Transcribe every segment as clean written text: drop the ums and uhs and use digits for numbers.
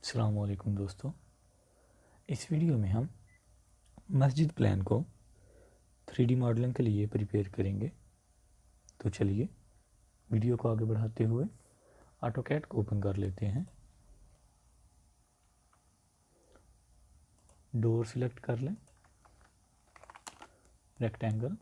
अस्सलाम वालेकुम दोस्तों। इस वीडियो में हम मस्जिद प्लान को 3D मॉडलिंग के लिए प्रिपेयर करेंगे। तो चलिए वीडियो को आगे बढ़ाते हुए ऑटोकैड को ओपन कर लेते हैं। डोर सिलेक्ट कर लें, रेक्टेंगल,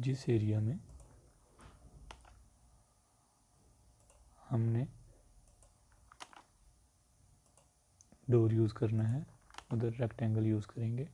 जिस एरिया में हमने डोर यूज़ करना है उधर रेक्टेंगल यूज़ करेंगे।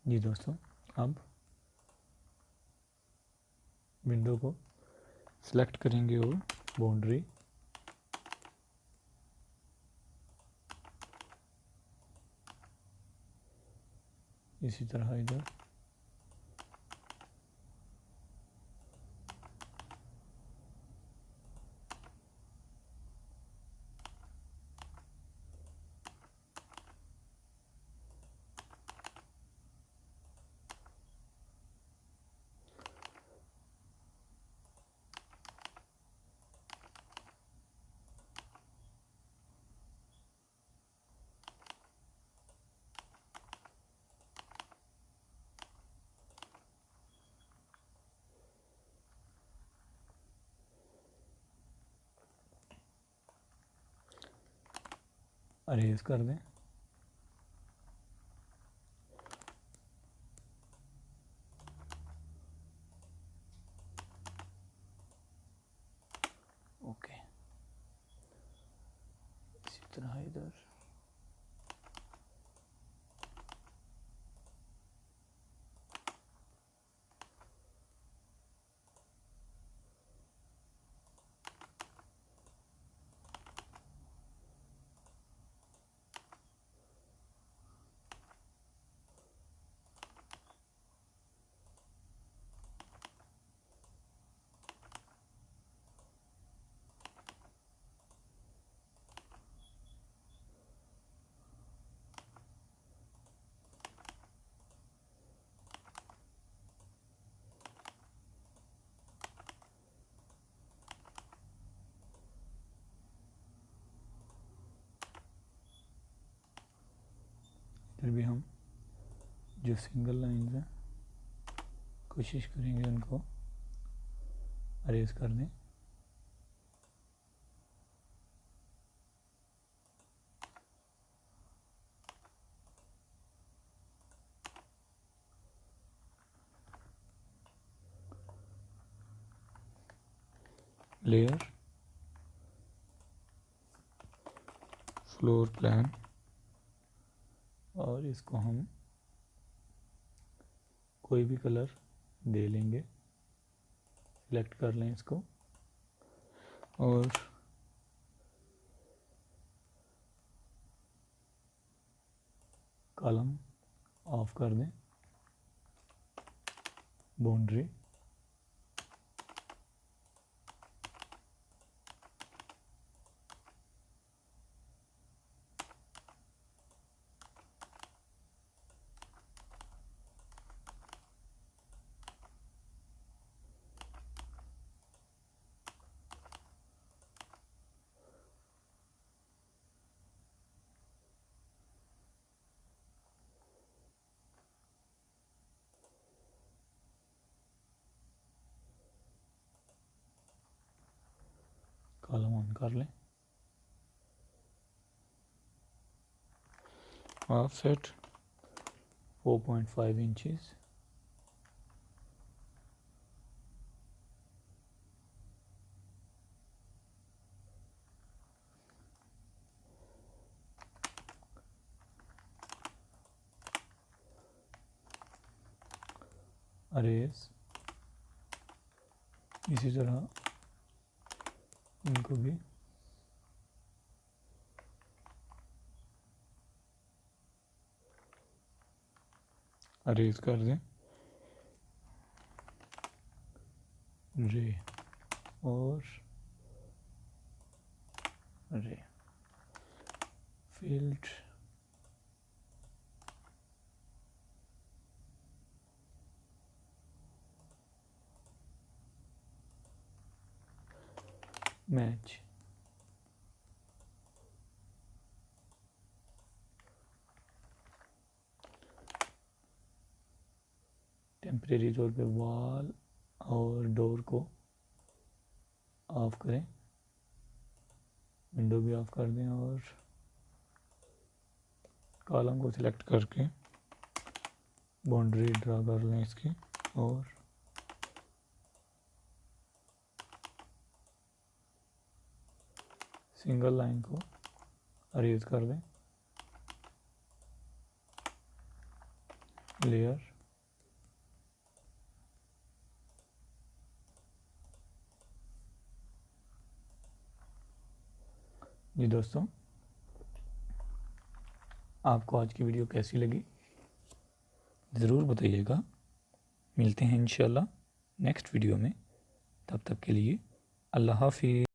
जी दोस्तों, अब विंडो को सिलेक्ट करेंगे और बाउंड्री इसी तरह इधर अरेज कर दें। ओके, इसी तरह इधर भी हम जो सिंगल लाइन है कोशिश करेंगे उनको अरेज कर दें। लेयर, फ्लोर प्लान, और इसको हम कोई भी कलर दे लेंगे। सिलेक्ट कर लें इसको और कॉलम ऑफ कर दें। बाउंड्री कॉलम ऑन कर लें। ऑफसेट 4.5 इंचेस, अरेज इसी तरह इनको भी अरेज कर दें। रे और रे फील्ड मैच, टेम्परेरी तौर पे वॉल और डोर को ऑफ करें, विंडो भी ऑफ कर दें और कॉलम को सिलेक्ट करके बाउंड्री ड्रा कर लें इसकी और सिंगल लाइन को अरेज कर दें। लेयर, जी दोस्तों, आपको आज की वीडियो कैसी लगी ज़रूर बताइएगा। मिलते हैं इंशाल्लाह नेक्स्ट वीडियो में, तब तक के लिए अल्लाह हाफिज़।